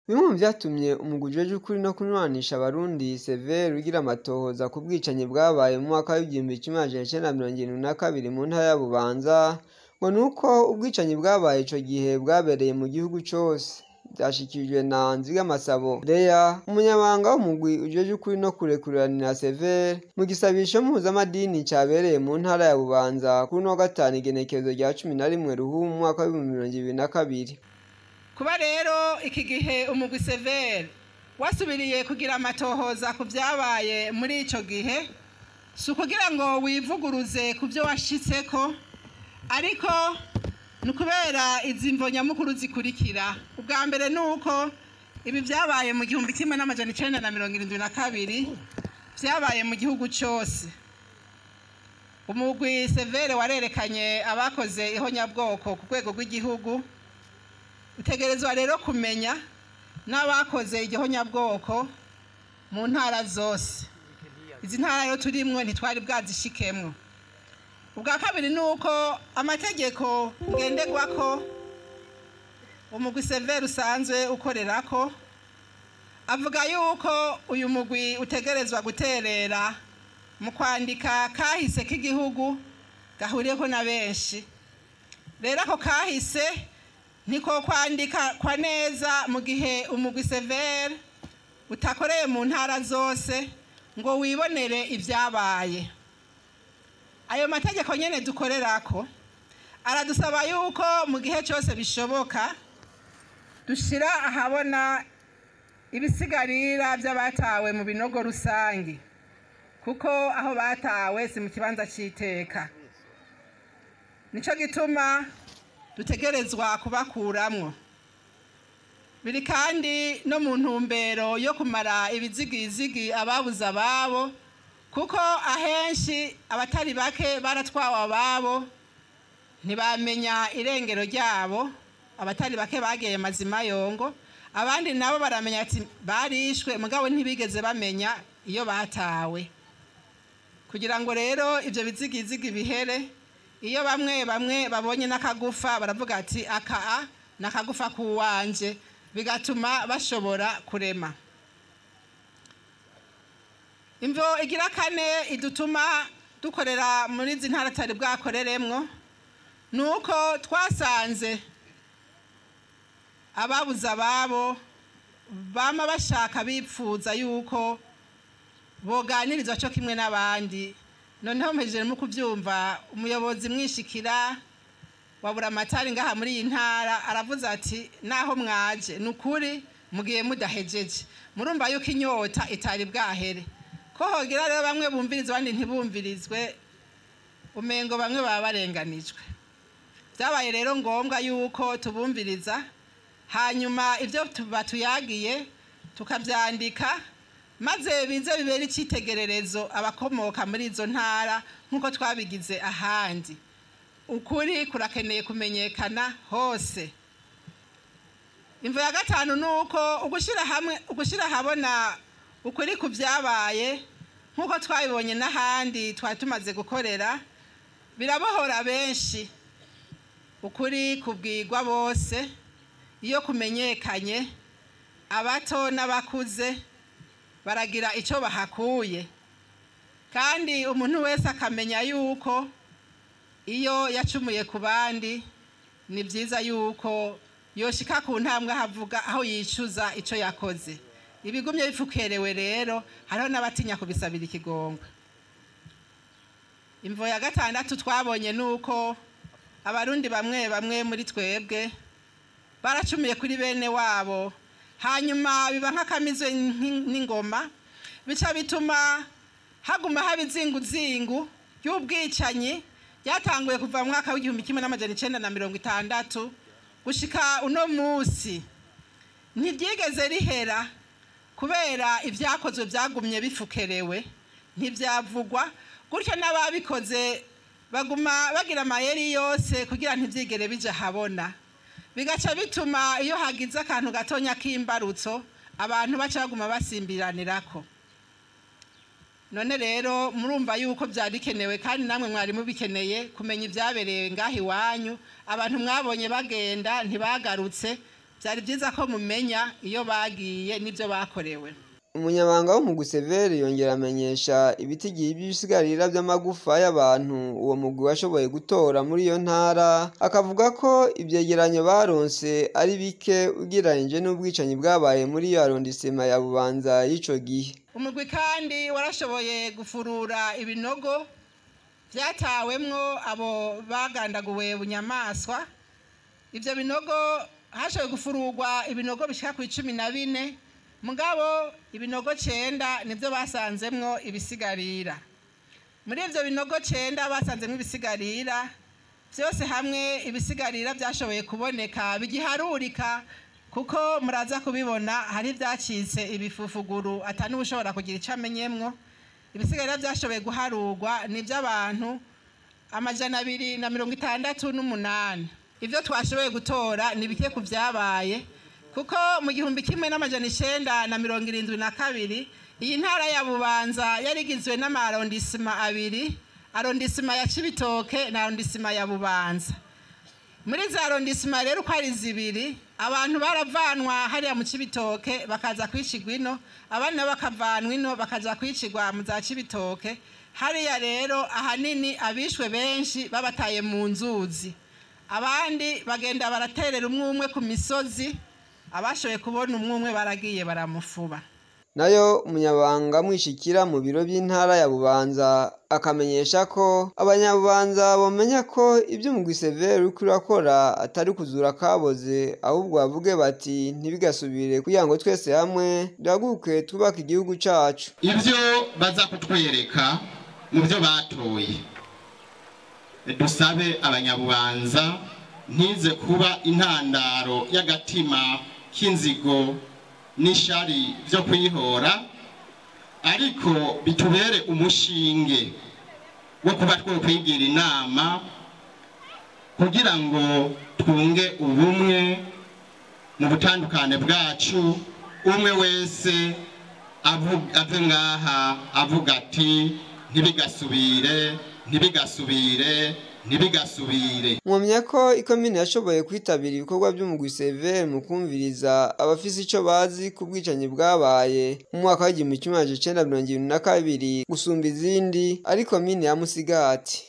Bimwe mu vyatumye umugwi ujejwe ukuri no kunywanisha abarundi Sever ugira amatohoza ku bwicanyi bwabaye mu mwaka w'1972 mu ntara ya Bubanza ngo nuko ubwicanyi bwabaye ico gihe bwabereye mu gihugu cose. Vyashikirijwe na Nzigamasabo Leya, umunyamabanga w'umugwi ujejwe ukuri no kurekuranira Sever mu gisabisho mpuzamadini cabereye mu ntara ya Bubanza kuri no gatanu igenekerezo rya 11 Ruhumu mu mwaka w'2022. Kuba rero iki gihe umugwi Sever wasubiriye kugira amatohoza ku vyabaye muri ico gihe si ukugira ngo wivuguruze ku vyo washitseko, ariko nukubera izi mvo nyamukuru zikurikira. Ubwa mbere nuko ibi vyabaye mu 1972 vyabaye mu gihugu cose. Umugwi Sever warerekanye abakoze ihonyabwoko ku rwego rw'igihugu. Utegerezwa rero kumenya n'abakoze igihonyabwoko mu ntara zose. Izi ntara rero turimwe ntitwari bwazishikemwo. Ubwa kabiri nuko amategeko ngenderwako umugwi Sever usanzwe ukorerako avuga yuko uyu mugwi utegerezwa guterera mu kwandika kahise k'igihugu gahuriyeko na benshi. Rero ako kahise niko kwandika kwa neza mu gihe umugwi Sever utakoreye mu ntara zose ngo wibonere ivyabaye. Ayo mategeko nyene dukorerako aradusaba yuko mu gihe cyose bishoboka dushira ahabona ibisigarira vy'abatawe mu binogo rusangi, kuko aho batawe si mu kibanza c'iteka. Nico gituma dutegerezwa kubakuramwo. Biri kandi no mu ntumbero yo kumara ibizigizigi ababuze ababo, kuko ahenshi abatari bake baratwawe ababo ntibamenya irengero ryabo. Abatari bake bagiye mazima yongo, abandi nabo baramenya ati barishwe mugabo ntibigeze bamenya iyo batawe. Kugira ngo rero ivyo bizigizigi bihere, iyo bamwe babonye n'akagufa baravuga ati aka nakagufa kuwanje, bigatuma bashobora kurema. Imvo igira kane idutuma dukorera muri izi ntara tari bwakoreremwo nuko twasanze ababuze ababo bama bashaka bipfuza yuko boganirizwa cyo kimwe n'abandi. Noneho mpejeje mu kuvyumva umuyobozi mwishikira wabura amatari ngaha muri iyi ntara aravuze ati naho mwaje nukuri mugiye mudahejeje, murumva yuko inyota itari bwahere, ko hogira rero bamwe bumvirizwa abandi ntibumvirizwe, umengo bamwe baba barenganijwe. Vyabaye rero ngombwa yuko tubumviriza, hanyuma ivyo batuyagiye tukavyandika, maze bize bibera icitegererezo abakomoka muri izo ntara nkuko twabigize ahandi. Ukuri kurakeneye kumenyekana hose. Imvo ya gatanu nuko ugushira habona ukuri ku vyabaye nkuko twabibonye n'ahandi twari tumaze gukorera birabohora benshi. Ukuri kubwirwa bose, iyo kumenyekanye abato n'abakuze baragira ico bahakuye, kandi umuntu wese akamenya yuko iyo yacumuye ku bandi ni vyiza yuko yoshika ku ntambwe havuga aho yicuza ico yakoze. Ibigumye bifukerewe rero hariho n'abatinya kubisabira ikigongo. Imvo ya gatandatu twabonye nuko abarundi bamwe muri twebwe baracumiye kuri bene wabo, hanyuma biba nk'akamizwe n'ingoma, bica bituma haguma haba izinguzingu y'ubwicanyi ryatanguye kuva mu mwaka w'1960 gushika uno musi. Ntiryigeze rihera kubera ivyakozwe vyagumye bifukerewe, ntivyavugwa gutyo n'ababikoze baguma bagira amayeri yose kugira ntivyigere bija habona. Bigaca bituma iyo hagize akantu gatonya k'imbarutso abantu baca baguma basimbiranirako. None rero murumva yuko vyarikenewe, kandi namwe mwari mubikeneye kumenya ivyabereye ngaho iwanyu. Abantu mwabonye bagenda ntibagarutse byari byiza ko mumenya iyo bagiye n'ibyo bakorewe. Umunyamabanga w'umugwi Severe yongera amenyesha ibitigiye by'ibisigarira by'amagufa y'abantu uwo mugwi washoboye gutora muri iyo ntara, akavuga ko ivyegeranyo baronse ari bike ugereranyije n'ubwicanyi bwabaye muri iyo arondisema ya Bubanza y'ico gihe. Umugwi kandi warashoboye gufurura ibinogo vyatawemwo abo bagandaguwe bunyamaswa. Ivyo binogo hashoboye gufururwa ibinogo bishika ku 14, mugabo ibinogo 9 nivyo basanzemwo ibisigarira. Muri ivyo binogo 9 basanzemwo ibisigarira, vyose hamwe ibisigarira vyashoboye kuboneka bigiharurika, kuko muraza kubibona hari vyacitse ibifufuguru atani ushobora kugira icamenyemwo. Ibisigarira vyashoboye guharurwa ni vy'abantu 268. Ivyo twashoboye gutora ni bike ku vyabaye, kuko mu 1972 iyi ntara ya Bubanza yarigizwe n'amarondisima abiri, arondisima ya Cibitoke na arondisima ya Bubanza. Muri za arondisima rero uko ari zibiri, abantu baravanwa hariya mu Cibitoke bakaza kwicigwa ino, abandi bakavanwa ino bakaza kwicigwa mu za Cibitoke. Hariya rero ahanini abishwe benshi babataye mu nzuzi, abandi bagenda baraterera umwe ku misozi, abashoboye kubona umwe baragiye baramufuba. Nayo umunyabanga mwishikira mu biro by'intara ya Bubanza akamenyesha ko abanyabubanza bomenya ko ibyo umugwi Severe uriko urakora atari kuzura kaboze, ahubwo bavuge bati ntibigasubire kugira ngo twese hamwe duhaguruke twubaka igihugu cacu. Ivyo baza kutwereka mu byo batoye, dusabe abanyabubanza ntize kuba intandaro y'agatima k'inzigo n'ishari byo kwihora, ariko bitubere umushinge wo kuba twokwigira inama kugira ngo twunge ubumwe mu butandukane bwacu, umwe wese ave ngaha avuga ati ntibigasubire, ntibigasubire, ntibigasubire. Mwomya ko ikomine yashoboye kwitabira ibikorwa by'umugwi Severe mu kumviriza abafise ico bazi ku bwicanyi bwabaye mu mwaka wa 1972 gusumba izindi ari komine ya Musigati.